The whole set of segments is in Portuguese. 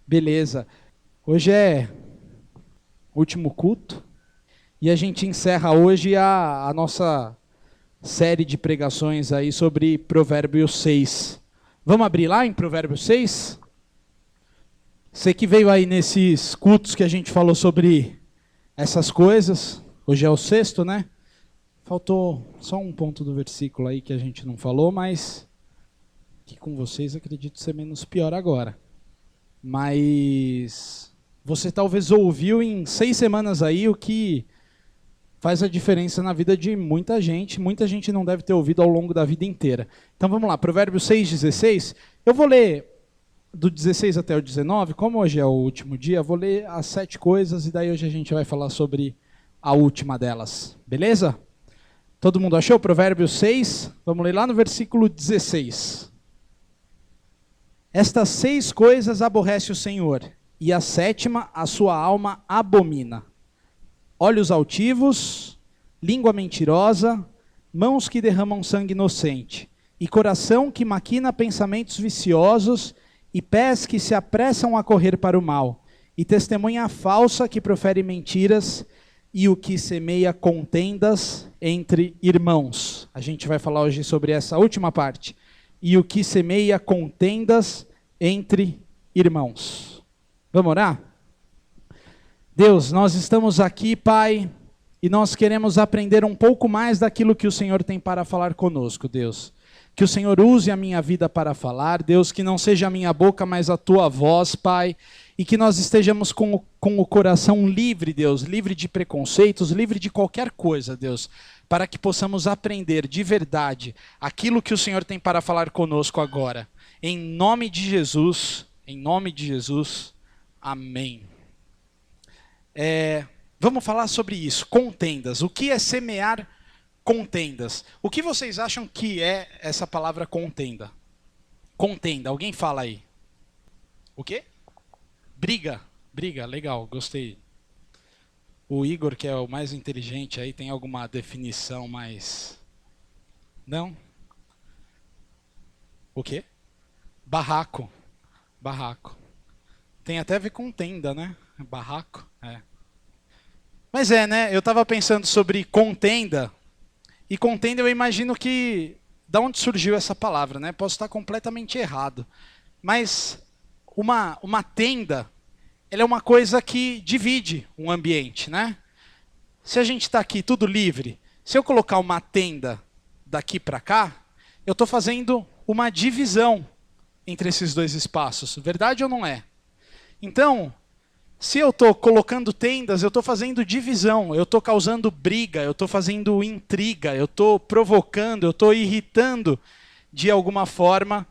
Beleza. Hoje é o último culto e a gente encerra hoje a nossa série de pregações aí sobre Provérbios 6. Vamos abrir lá em Provérbios 6? Você que veio aí nesses cultos que a gente falou sobre essas coisas, hoje é o sexto, né? Faltou só um ponto do versículo aí que a gente não falou, mas que com vocês acredito ser menos pior agora. Mas você talvez ouviu em 6 semanas aí o que faz a diferença na vida de muita gente. Muita gente não deve ter ouvido ao longo da vida inteira. Então vamos lá, Provérbios 6:16. Eu vou ler do 16 até o 19, como hoje é o último dia, eu vou ler as 7 coisas e daí hoje a gente vai falar sobre a última delas. Beleza? Todo mundo achou Provérbios 6? Vamos ler lá no versículo 16. Estas 6 coisas aborrece o Senhor, e a 7ª a sua alma abomina: olhos altivos, língua mentirosa, mãos que derramam sangue inocente, e coração que maquina pensamentos viciosos, e pés que se apressam a correr para o mal, e testemunha falsa que profere mentiras, e o que semeia contendas entre irmãos. A gente vai falar hoje sobre essa última parte. E o que semeia contendas entre irmãos. Vamos orar? Deus, nós estamos aqui, Pai, e nós queremos aprender um pouco mais daquilo que o Senhor tem para falar conosco, Deus. Que o Senhor use a minha vida para falar, Deus, que não seja a minha boca, mas a Tua voz, Pai, e que nós estejamos com o coração livre, Deus, livre de preconceitos, livre de qualquer coisa, Deus, para que possamos aprender de verdade aquilo que o Senhor tem para falar conosco agora. Em nome de Jesus, amém. Vamos falar sobre isso, contendas. O que é semear contendas? O que vocês acham que é essa palavra contenda? Contenda, alguém fala aí. O quê? Briga, legal, gostei. O Igor, que é o mais inteligente aí, tem alguma definição mais... Não? O quê? Barraco. Tem até a ver com tenda, né? Barraco, é. Mas né? Eu estava pensando sobre contenda. E contenda eu imagino que... Da onde surgiu essa palavra, né? Posso estar completamente errado. Mas uma tenda, ela é uma coisa que divide um ambiente, né? Se a gente está aqui tudo livre, se eu colocar uma tenda daqui para cá, eu estou fazendo uma divisão entre esses dois espaços. Verdade ou não é? Então, se eu estou colocando tendas, eu estou fazendo divisão, eu estou causando briga, eu estou fazendo intriga, eu estou provocando, eu estou irritando, de alguma forma,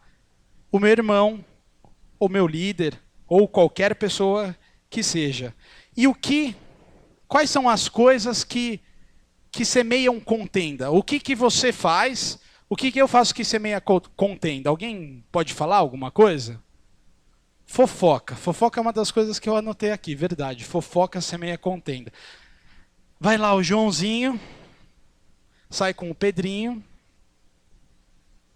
o meu irmão, o meu líder, ou qualquer pessoa que seja. E quais são as coisas que semeiam contenda? O que você faz? O que eu faço que semeia contenda? Alguém pode falar alguma coisa? Fofoca. Fofoca é uma das coisas que eu anotei aqui, verdade. Fofoca semeia contenda. Vai lá o Joãozinho, sai com o Pedrinho,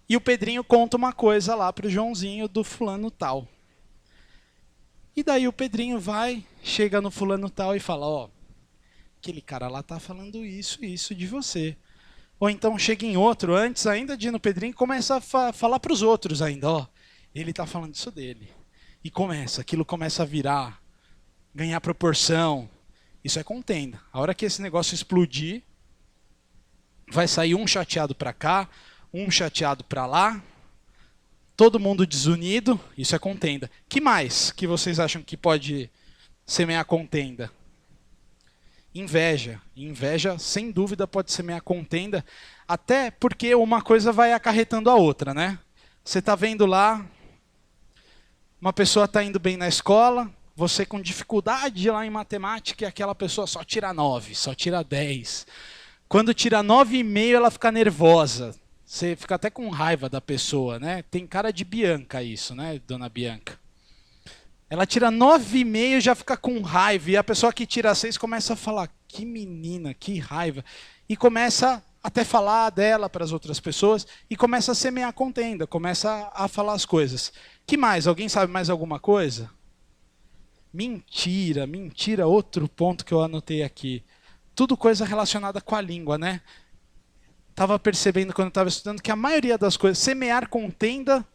e o Pedrinho conta uma coisa lá para o Joãozinho do fulano tal. E daí o Pedrinho chega no fulano tal e fala, ó, aquele cara lá tá falando isso de você. Ou então chega em outro, antes ainda de ir no Pedrinho, e começa a falar para os outros ainda, ó, ele tá falando isso dele. E aquilo começa a virar, ganhar proporção. Isso é contenda. A hora que esse negócio explodir, vai sair um chateado para cá, um chateado para lá, todo mundo desunido, isso é contenda. Que mais que vocês acham que pode semear contenda? Inveja. Inveja, sem dúvida, pode semear contenda, até porque uma coisa vai acarretando a outra, né? Você está vendo lá, uma pessoa está indo bem na escola, você com dificuldade lá em matemática, e aquela pessoa só tira 9, só tira 10. Quando tira 9,5, ela fica nervosa. Você fica até com raiva da pessoa, né? Tem cara de Bianca isso, né, dona Bianca? Ela tira 9,5 e já fica com raiva. E a pessoa que tira 6 começa a falar, que menina, que raiva. E começa até falar dela para as outras pessoas. E começa a semear contenda, começa a falar as coisas. Que mais? Alguém sabe mais alguma coisa? Mentira, mentira, outro ponto que eu anotei aqui. Tudo coisa relacionada com a língua, né? Estava percebendo quando estava estudando que a maioria das coisas, semear contenda,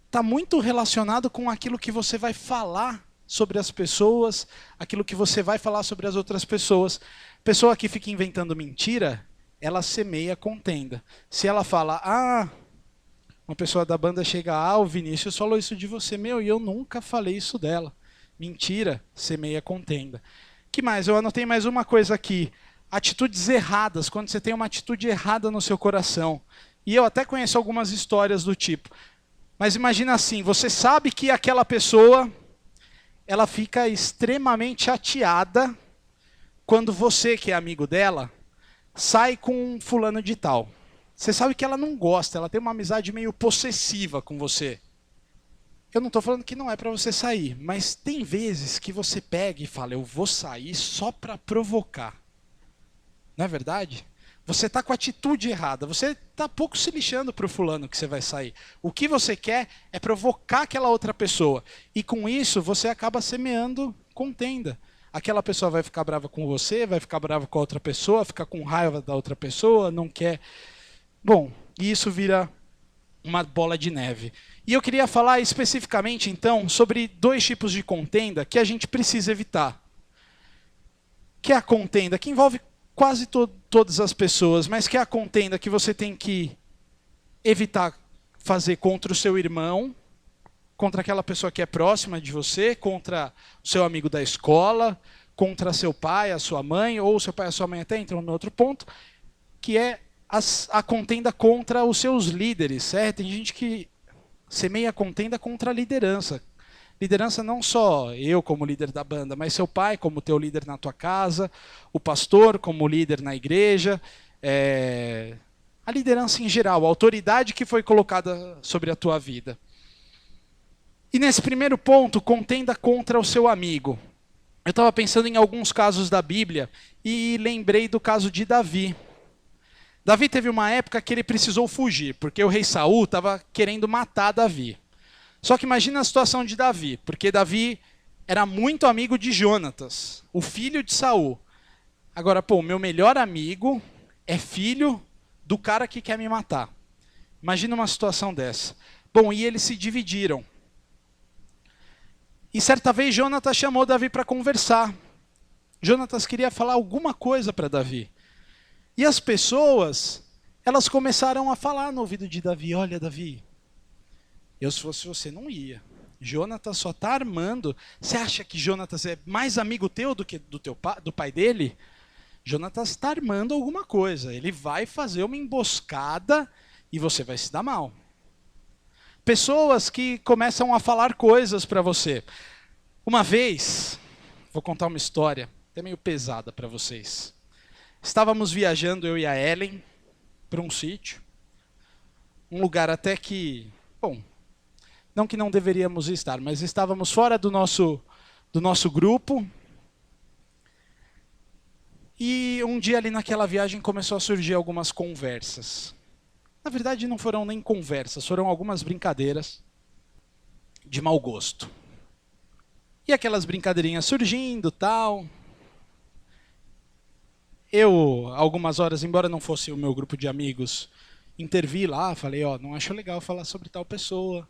está muito relacionado com aquilo que você vai falar sobre as pessoas, aquilo que você vai falar sobre as outras pessoas. Pessoa que fica inventando mentira, ela semeia contenda. Se ela fala, uma pessoa da banda chega, o Vinícius falou isso de você, meu, e eu nunca falei isso dela. Mentira, semeia contenda. Que mais? Eu anotei mais uma coisa aqui. Atitudes erradas, quando você tem uma atitude errada no seu coração. E eu até conheço algumas histórias do tipo. Mas imagina assim, você sabe que aquela pessoa, ela fica extremamente chateada quando você, que é amigo dela, sai com um fulano de tal. Você sabe que ela não gosta, ela tem uma amizade meio possessiva com você. Eu não estou falando que não é para você sair, mas tem vezes que você pega e fala, eu vou sair só para provocar. Não é verdade? Você está com a atitude errada, você está pouco se lixando para o fulano que você vai sair. O que você quer é provocar aquela outra pessoa. E com isso você acaba semeando contenda. Aquela pessoa vai ficar brava com você, vai ficar brava com a outra pessoa, fica com raiva da outra pessoa, não quer. Bom, e isso vira uma bola de neve. E eu queria falar especificamente, então, sobre 2 tipos de contenda que a gente precisa evitar. Que é a contenda que envolve quase todas as pessoas, mas que é a contenda que você tem que evitar fazer contra o seu irmão, contra aquela pessoa que é próxima de você, contra o seu amigo da escola, contra seu pai, a sua mãe, ou seu pai e a sua mãe até entram no outro ponto, que é a contenda contra os seus líderes. Tem gente que semeia a contenda contra a liderança. Liderança não só eu como líder da banda, mas seu pai como teu líder na tua casa, o pastor como líder na igreja, a liderança em geral, a autoridade que foi colocada sobre a tua vida. E nesse primeiro ponto, contenda contra o seu amigo. Eu estava pensando em alguns casos da Bíblia e lembrei do caso de Davi. Davi teve uma época que ele precisou fugir, porque o rei Saul estava querendo matar Davi. Só que imagina a situação de Davi, porque Davi era muito amigo de Jonatas, o filho de Saul. Agora, meu melhor amigo é filho do cara que quer me matar. Imagina uma situação dessa. Bom, e eles se dividiram. E certa vez Jonatas chamou Davi para conversar. Jonatas queria falar alguma coisa para Davi. E as pessoas, elas começaram a falar no ouvido de Davi, olha Davi, eu se fosse você não ia. Jonatas só está armando. Você acha que Jonatas é mais amigo teu do que do pai dele? Jonatas está armando alguma coisa. Ele vai fazer uma emboscada e você vai se dar mal. Pessoas que começam a falar coisas para você. Uma vez, vou contar uma história, até meio pesada para vocês. Estávamos viajando, eu e a Ellen, para um sítio. Um lugar até que, não que não deveríamos estar, mas estávamos fora do nosso grupo. E um dia ali naquela viagem começou a surgir algumas conversas. Na verdade não foram nem conversas, foram algumas brincadeiras de mau gosto. E aquelas brincadeirinhas surgindo, tal. Eu, algumas horas, embora não fosse o meu grupo de amigos, intervi lá, falei, não acho legal falar sobre tal pessoa.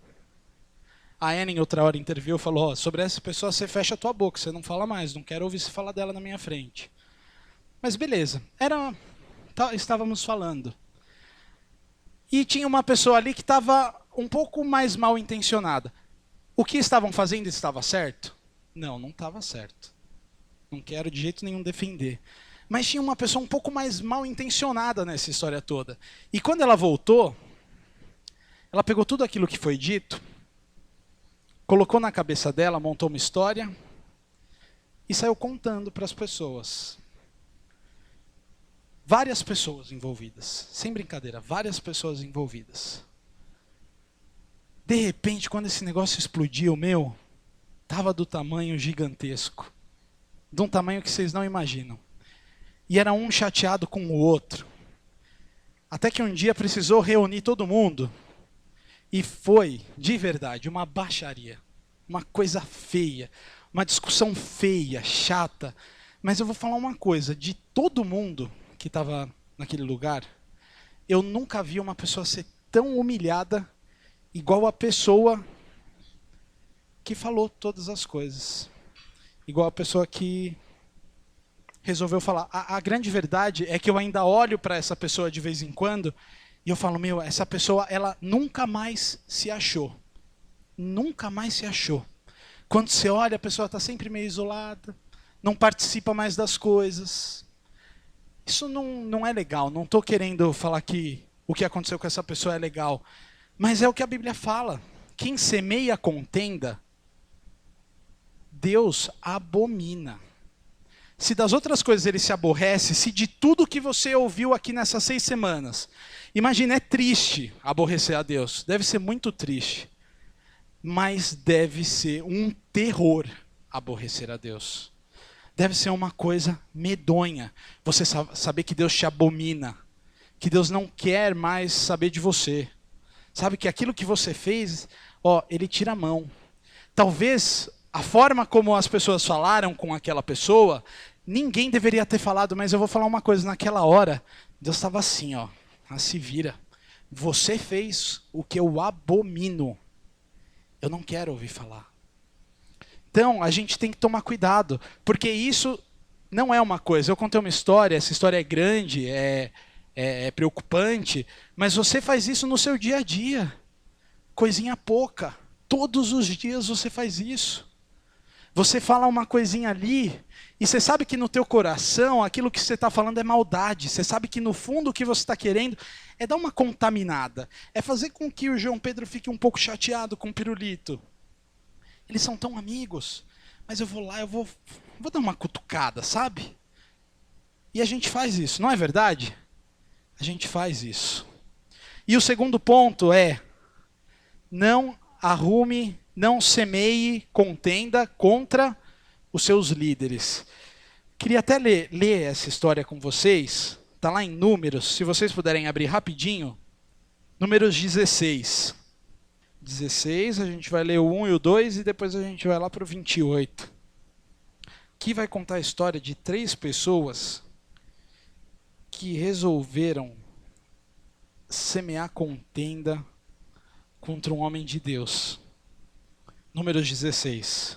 A Anne, outra hora, interviu e falou, sobre essa pessoa você fecha a tua boca, você não fala mais, não quero ouvir você falar dela na minha frente. Mas beleza, estávamos falando. E tinha uma pessoa ali que estava um pouco mais mal intencionada. O que estavam fazendo estava certo? Não estava certo. Não quero de jeito nenhum defender. Mas tinha uma pessoa um pouco mais mal intencionada nessa história toda. E quando ela voltou, ela pegou tudo aquilo que foi dito, colocou na cabeça dela, montou uma história e saiu contando para as pessoas. Várias pessoas envolvidas. Sem brincadeira, várias pessoas envolvidas. De repente, quando esse negócio explodiu, estava do tamanho gigantesco. De um tamanho que vocês não imaginam. E era um chateado com o outro. Até que um dia precisou reunir todo mundo. E foi, de verdade, uma baixaria. Uma coisa feia. uma discussão feia, chata. Mas eu vou falar uma coisa, de todo mundo que estava naquele lugar, eu nunca vi uma pessoa ser tão humilhada igual a pessoa que falou todas as coisas. Igual a pessoa que resolveu falar. A grande verdade é que eu ainda olho para essa pessoa de vez em quando e eu falo, meu, essa pessoa, ela nunca mais se achou. Nunca mais se achou. Quando você olha, a pessoa está sempre meio isolada, não participa mais das coisas. Isso não é legal. Não estou querendo falar que o que aconteceu com essa pessoa é legal. Mas é o que a Bíblia fala. Quem semeia contenda, Deus abomina. Se das outras coisas ele se aborrece, se de tudo que você ouviu aqui nessas 6 semanas, imagina, é triste aborrecer a Deus. Deve ser muito triste. Mas deve ser um terror aborrecer a Deus. Deve ser uma coisa medonha. Você saber que Deus te abomina. Que Deus não quer mais saber de você. Sabe que aquilo que você fez, ele tira a mão. Talvez a forma como as pessoas falaram com aquela pessoa, ninguém deveria ter falado, mas eu vou falar uma coisa, naquela hora, Deus estava assim, se vira. Você fez o que eu abomino. Eu não quero ouvir falar. Então, a gente tem que tomar cuidado, porque isso não é uma coisa. Eu contei uma história, essa história é grande, é preocupante, mas você faz isso no seu dia a dia. Coisinha pouca. Todos os dias você faz isso. Você fala uma coisinha ali, e você sabe que no teu coração, aquilo que você está falando é maldade. Você sabe que no fundo o que você está querendo é dar uma contaminada. É fazer com que o João Pedro fique um pouco chateado com o Pirulito. Eles são tão amigos, mas eu vou lá, eu vou dar uma cutucada, sabe? E a gente faz isso, não é verdade? A gente faz isso. E o segundo ponto é, não semeie contenda contra os seus líderes. Queria até ler essa história com vocês. Está lá em Números, se vocês puderem abrir rapidinho. Números 16. 16, a gente vai ler o 1 e o 2 e depois a gente vai lá para o 28. Aqui vai contar a história de 3 pessoas que resolveram semear contenda contra um homem de Deus. Números 16.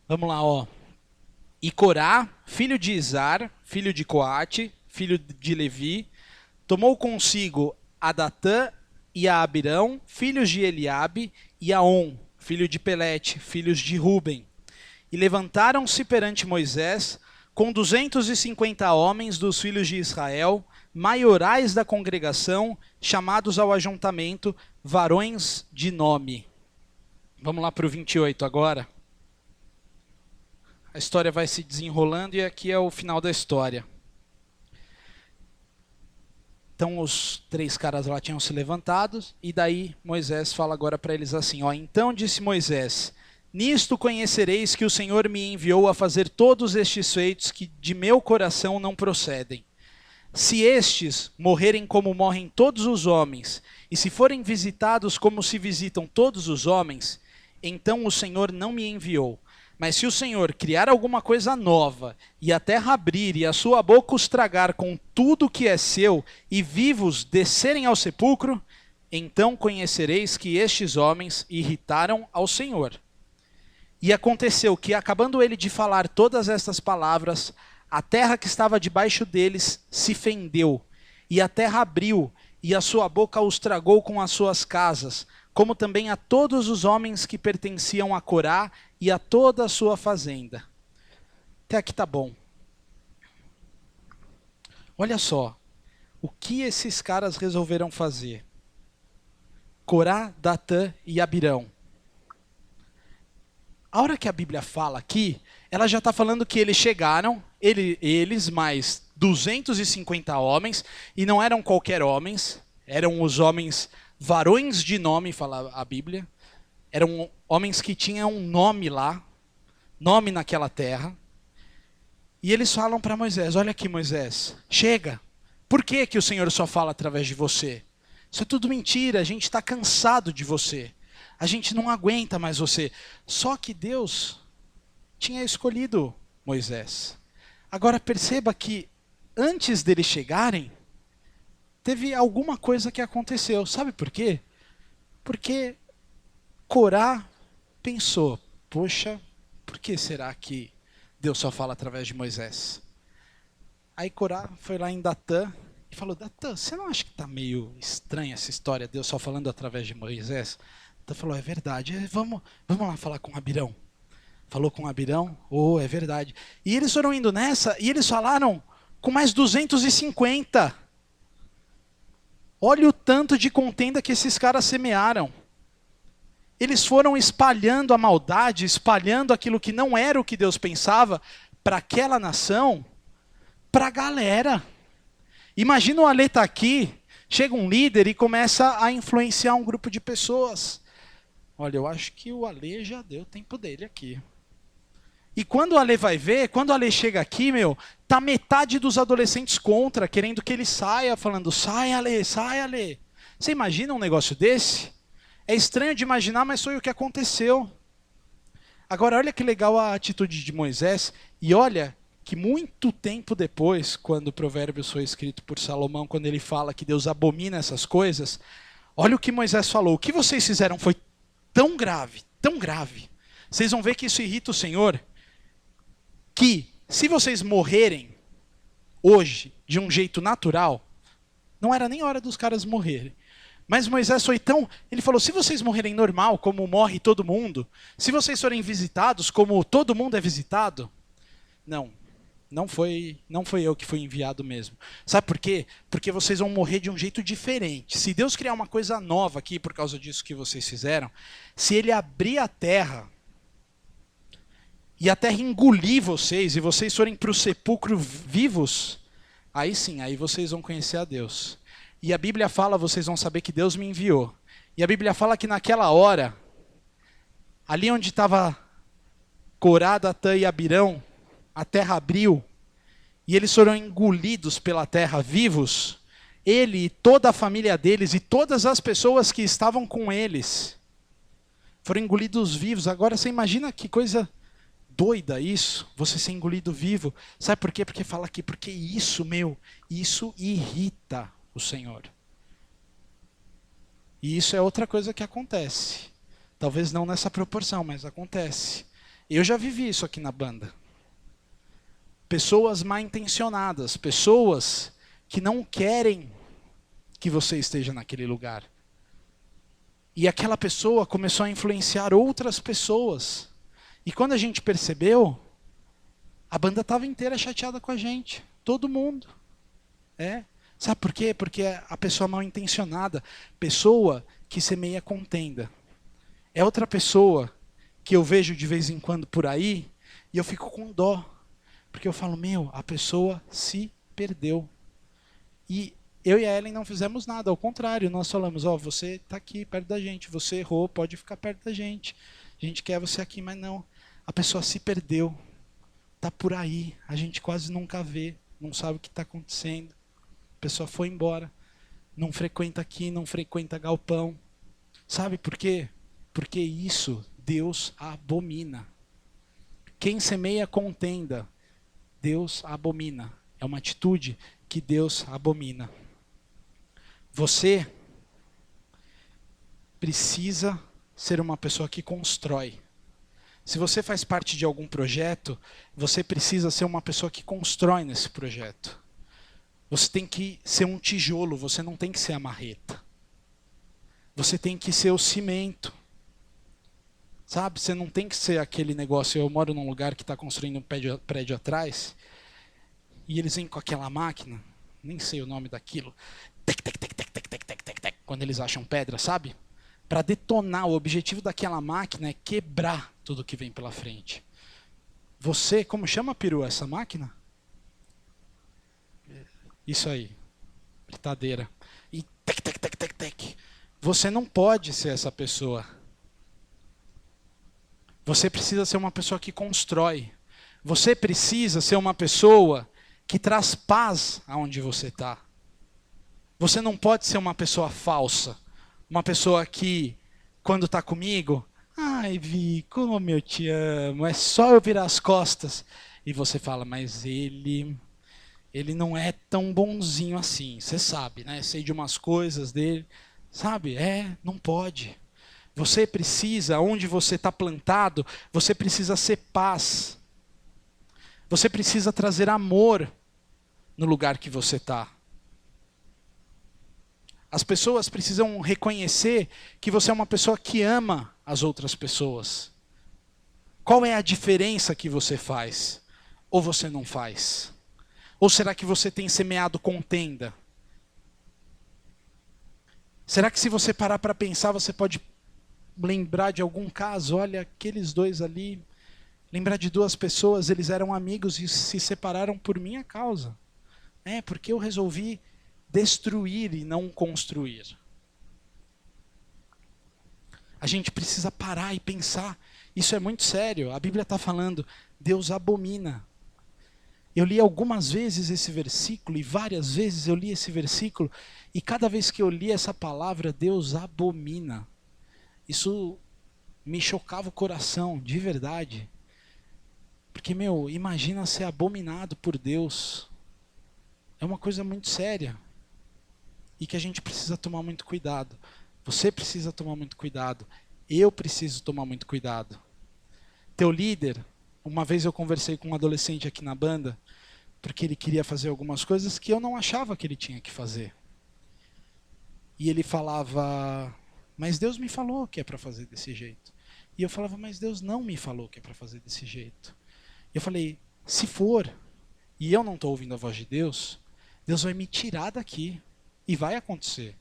Vamos lá, E Corá, filho de Izar, filho de Coate, filho de Levi, tomou consigo a Datã e a Abirão, filhos de Eliabe, e a On, filho de Pelete, filhos de Ruben. E levantaram-se perante Moisés com 250 homens dos filhos de Israel, maiorais da congregação, chamados ao ajuntamento, varões de nome. Vamos lá para o 28 agora. A história vai se desenrolando e aqui é o final da história. Então os 3 caras lá tinham se levantado e daí Moisés fala agora para eles assim, então disse Moisés, nisto conhecereis que o Senhor me enviou a fazer todos estes feitos que de meu coração não procedem. Se estes morrerem como morrem todos os homens, e se forem visitados como se visitam todos os homens, então o Senhor não me enviou. Mas se o Senhor criar alguma coisa nova, e a terra abrir, e a sua boca os tragar com tudo que é seu, e vivos descerem ao sepulcro, então conhecereis que estes homens irritaram ao Senhor. E aconteceu que, acabando ele de falar todas estas palavras, a terra que estava debaixo deles se fendeu, e a terra abriu, e a sua boca os tragou com as suas casas, como também a todos os homens que pertenciam a Corá e a toda a sua fazenda. Até aqui tá bom. Olha só, o que esses caras resolveram fazer? Corá, Datã e Abirão. A hora que a Bíblia fala aqui, ela já está falando que eles chegaram, eles mais 250 homens, e não eram qualquer homens, eram os homens varões de nome, fala a Bíblia. Eram homens que tinham um nome lá, nome naquela terra. E eles falam para Moisés, olha aqui Moisés, chega. Por que que o Senhor só fala através de você? Isso é tudo mentira, a gente está cansado de você. A gente não aguenta mais você. Só que Deus tinha escolhido Moisés. Agora perceba que antes deles chegarem, teve alguma coisa que aconteceu. Sabe por quê? Porque Corá pensou, poxa, por que será que Deus só fala através de Moisés? Aí Corá foi lá em Datã e falou, Datã, você não acha que está meio estranha essa história, Deus só falando através de Moisés? Datã falou, é verdade, vamos lá falar com Abirão. Falou com Abirão, é verdade. E eles foram indo nessa e eles falaram com mais 250. Olha o tanto de contenda que esses caras semearam. Eles foram espalhando a maldade, espalhando aquilo que não era o que Deus pensava para aquela nação, para a galera. Imagina o Ale tá aqui, chega um líder e começa a influenciar um grupo de pessoas. Olha, eu acho que o Ale já deu o tempo dele aqui. E quando o Ale vai ver, quando o Ale chega aqui, tá metade dos adolescentes contra, querendo que ele saia, falando, sai Ale, sai Ale. Você imagina um negócio desse? É estranho de imaginar, mas foi o que aconteceu. Agora, olha que legal a atitude de Moisés. E olha que muito tempo depois, quando o Provérbios foi escrito por Salomão, quando ele fala que Deus abomina essas coisas, olha o que Moisés falou. O que vocês fizeram foi tão grave, tão grave. Vocês vão ver que isso irrita o Senhor, que se vocês morrerem hoje de um jeito natural, não era nem hora dos caras morrerem. Mas Moisés foi tão... Ele falou, se vocês morrerem normal, como morre todo mundo, se vocês forem visitados, como todo mundo é visitado, não foi eu que fui enviado mesmo. Sabe por quê? Porque vocês vão morrer de um jeito diferente. Se Deus criar uma coisa nova aqui, por causa disso que vocês fizeram, se Ele abrir a terra, e a terra engolir vocês, e vocês forem para o sepulcro vivos, aí sim, aí vocês vão conhecer a Deus. E a Bíblia fala, vocês vão saber que Deus me enviou. E a Bíblia fala que naquela hora, ali onde estava Corá, Datã e Abirão, a terra abriu, e eles foram engolidos pela terra vivos, ele e toda a família deles, e todas as pessoas que estavam com eles, foram engolidos vivos. Agora você imagina que coisa doida isso, você ser engolido vivo. Sabe por quê? Porque fala aqui, porque isso irrita o Senhor. E isso é outra coisa que acontece. Talvez não nessa proporção, mas acontece. Eu já vivi isso aqui na banda. Pessoas mal intencionadas, pessoas que não querem que você esteja naquele lugar. E aquela pessoa começou a influenciar outras pessoas. E quando a gente percebeu, a banda estava inteira chateada com a gente. Todo mundo. Sabe por quê? Porque a pessoa mal intencionada, pessoa que semeia contenda. É outra pessoa que eu vejo de vez em quando por aí e eu fico com dó. Porque eu falo, a pessoa se perdeu. E eu e a Ellen não fizemos nada, ao contrário, nós falamos, você está aqui perto da gente, você errou, pode ficar perto da gente. A gente quer você aqui, mas não. A pessoa se perdeu. Está por aí, a gente quase nunca vê, não sabe o que está acontecendo. A pessoa foi embora, não frequenta aqui, não frequenta galpão. Sabe por quê? Porque isso Deus abomina. Quem semeia contenda, Deus abomina. É uma atitude que Deus abomina. Você precisa ser uma pessoa que constrói. Se você faz parte de algum projeto, você precisa ser uma pessoa que constrói nesse projeto. Você tem que ser um tijolo, você não tem que ser a marreta. Você tem que ser o cimento. Sabe, você não tem que ser aquele negócio, eu moro num lugar que está construindo um prédio atrás, e eles vêm com aquela máquina, nem sei o nome daquilo, tec, tec, tec, tec, tec, tec, tec, tec, tec, quando eles acham pedra, sabe? Para detonar, o objetivo daquela máquina é quebrar tudo que vem pela frente. Você, como chama, peru, essa máquina? Isso aí, britadeira. E tec, tec, tec, tec, tec. Você não pode ser essa pessoa. Você precisa ser uma pessoa que constrói. Você precisa ser uma pessoa que traz paz aonde você está. Você não pode ser uma pessoa falsa. Uma pessoa que, quando está comigo, Ai, Vi, como eu te amo, é só eu virar as costas. E você fala, mas ele não é tão bonzinho assim, você sabe, né? Sei de umas coisas dele, sabe? Não pode. Você precisa, onde você está plantado, você precisa ser paz. Você precisa trazer amor no lugar que você está. As pessoas precisam reconhecer que você é uma pessoa que ama as outras pessoas. Qual é a diferença que você faz? Ou você não faz? Ou será que você tem semeado contenda? Será que se você parar para pensar, você pode lembrar de algum caso? Olha, aqueles dois ali, lembrar de duas pessoas, eles eram amigos e se separaram por minha causa. Porque eu resolvi destruir e não construir. A gente precisa parar e pensar. Isso é muito sério. A Bíblia está falando, Deus abomina. Eu li algumas vezes esse versículo, e várias vezes eu li esse versículo, e cada vez que eu li essa palavra, Deus abomina. Isso me chocava o coração, de verdade. Porque, imagina ser abominado por Deus. É uma coisa muito séria. E que a gente precisa tomar muito cuidado. Você precisa tomar muito cuidado. Eu preciso tomar muito cuidado. Teu líder, uma vez eu conversei com um adolescente aqui na banda, porque ele queria fazer algumas coisas que eu não achava que ele tinha que fazer. E ele falava, mas Deus me falou que é para fazer desse jeito. E eu falava, mas Deus não me falou que é para fazer desse jeito. Eu falei, se for, e eu não estou ouvindo a voz de Deus, Deus vai me tirar daqui. E vai acontecer.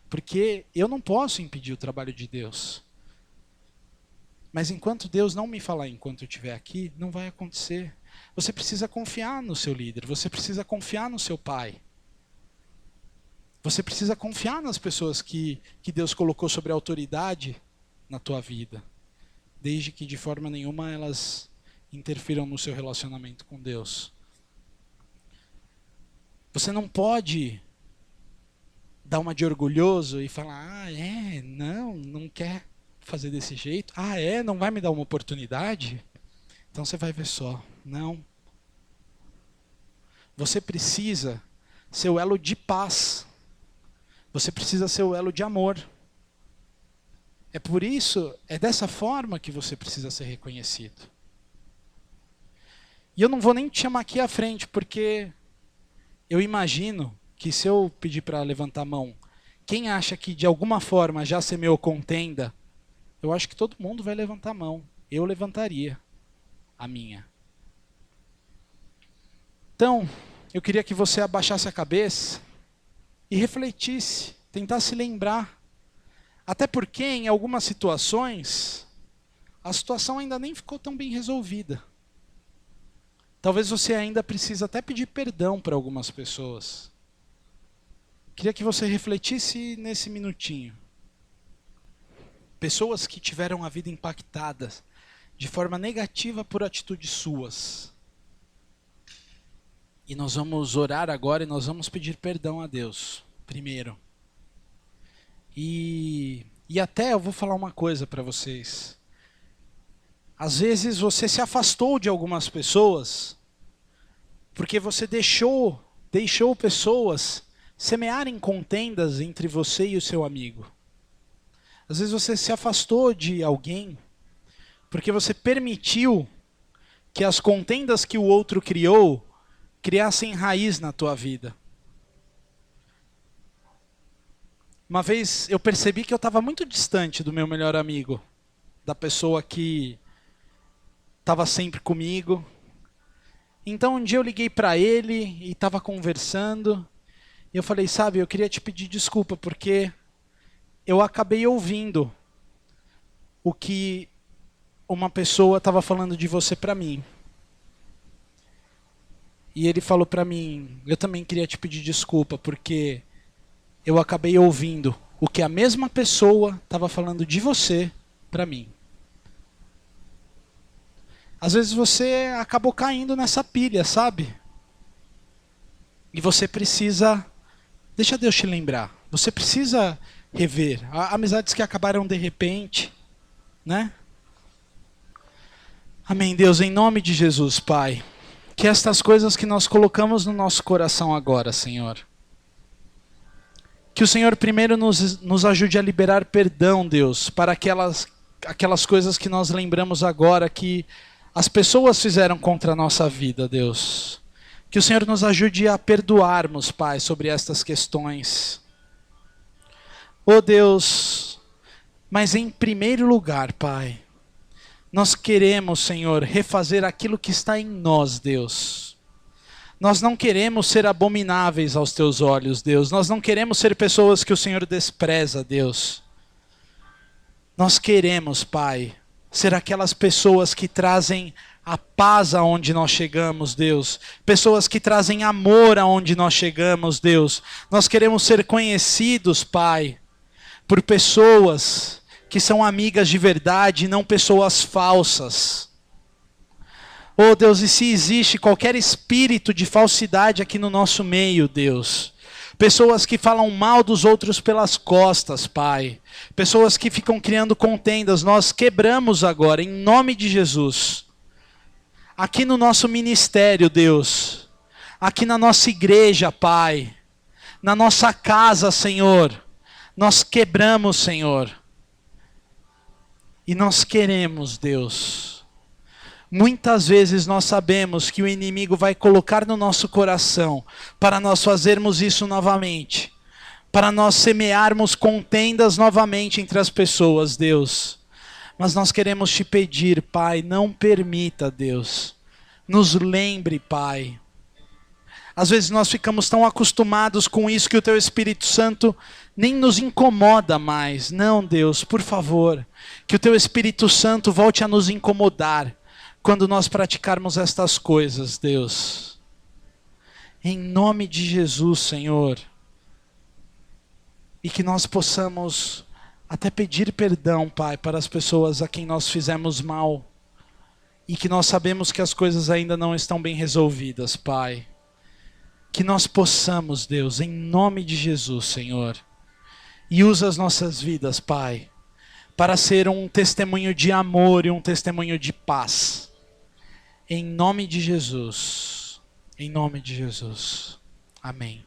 Porque eu não posso impedir o trabalho de Deus. Mas enquanto Deus não me falar enquanto eu estiver aqui, não vai acontecer. Você precisa confiar no seu líder. Você precisa confiar no seu pai. Você precisa confiar nas pessoas que Deus colocou sobre a autoridade na tua vida. Desde que de forma nenhuma elas interfiram no seu relacionamento com Deus. Você não pode dar uma de orgulhoso e falar, não quer fazer desse jeito. Não vai me dar uma oportunidade? Então você vai ver só. Não. Você precisa ser o elo de paz. Você precisa ser o elo de amor. É por isso, é dessa forma que você precisa ser reconhecido. E eu não vou nem te chamar aqui à frente, porque eu imagino que se eu pedir para levantar a mão, quem acha que de alguma forma já semeou contenda, eu acho que todo mundo vai levantar a mão. Eu levantaria a minha. Então, eu queria que você abaixasse a cabeça e refletisse, tentasse lembrar. Até porque em algumas situações, a situação ainda nem ficou tão bem resolvida. Talvez você ainda precise até pedir perdão para algumas pessoas. Queria que você refletisse nesse minutinho. Pessoas que tiveram a vida impactada de forma negativa por atitudes suas. E nós vamos orar agora e nós vamos pedir perdão a Deus, primeiro. E até eu vou falar uma coisa para vocês. Às vezes você se afastou de algumas pessoas porque você deixou pessoas semearem contendas entre você e o seu amigo. Às vezes você se afastou de alguém porque você permitiu que as contendas que o outro criou criassem raiz na tua vida. Uma vez eu percebi que eu estava muito distante do meu melhor amigo, da pessoa que estava sempre comigo. Então um dia eu liguei para ele e estava conversando. E eu falei, sabe, eu queria te pedir desculpa porque eu acabei ouvindo o que uma pessoa estava falando de você para mim. E ele falou para mim, eu também queria te pedir desculpa porque eu acabei ouvindo o que a mesma pessoa estava falando de você para mim. Às vezes você acabou caindo nessa pilha, sabe? E você precisa, deixa Deus te lembrar, você precisa rever. Amizades que acabaram de repente, né? Amém, Deus, em nome de Jesus, Pai. Que estas coisas que nós colocamos no nosso coração agora, Senhor. Que o Senhor primeiro nos ajude a liberar perdão, Deus, para aquelas coisas que nós lembramos agora que as pessoas fizeram contra a nossa vida, Deus. Que o Senhor nos ajude a perdoarmos, Pai, sobre estas questões. Oh Deus, mas em primeiro lugar, Pai, nós queremos, Senhor, refazer aquilo que está em nós, Deus. Nós não queremos ser abomináveis aos teus olhos, Deus. Nós não queremos ser pessoas que o Senhor despreza, Deus. Nós queremos, Pai, ser aquelas pessoas que trazem a paz aonde nós chegamos, Deus. Pessoas que trazem amor aonde nós chegamos, Deus. Nós queremos ser conhecidos, Pai, por pessoas que são amigas de verdade e não pessoas falsas. Oh Deus, e se existe qualquer espírito de falsidade aqui no nosso meio, Deus. Pessoas que falam mal dos outros pelas costas, Pai. Pessoas que ficam criando contendas, nós quebramos agora, em nome de Jesus. Aqui no nosso ministério, Deus. Aqui na nossa igreja, Pai. Na nossa casa, Senhor. Nós quebramos, Senhor. E nós queremos, Deus. Muitas vezes nós sabemos que o inimigo vai colocar no nosso coração para nós fazermos isso novamente. Para nós semearmos contendas novamente entre as pessoas, Deus. Mas nós queremos te pedir, Pai, não permita, Deus. Nos lembre, Pai. Às vezes nós ficamos tão acostumados com isso que o Teu Espírito Santo nem nos incomoda mais. Não, Deus, por favor, que o Teu Espírito Santo volte a nos incomodar quando nós praticarmos estas coisas, Deus. Em nome de Jesus, Senhor. E que nós possamos até pedir perdão, Pai, para as pessoas a quem nós fizemos mal. E que nós sabemos que as coisas ainda não estão bem resolvidas, Pai. Que nós possamos, Deus, em nome de Jesus, Senhor. E usa as nossas vidas, Pai, para ser um testemunho de amor e um testemunho de paz. Em nome de Jesus. Em nome de Jesus. Amém.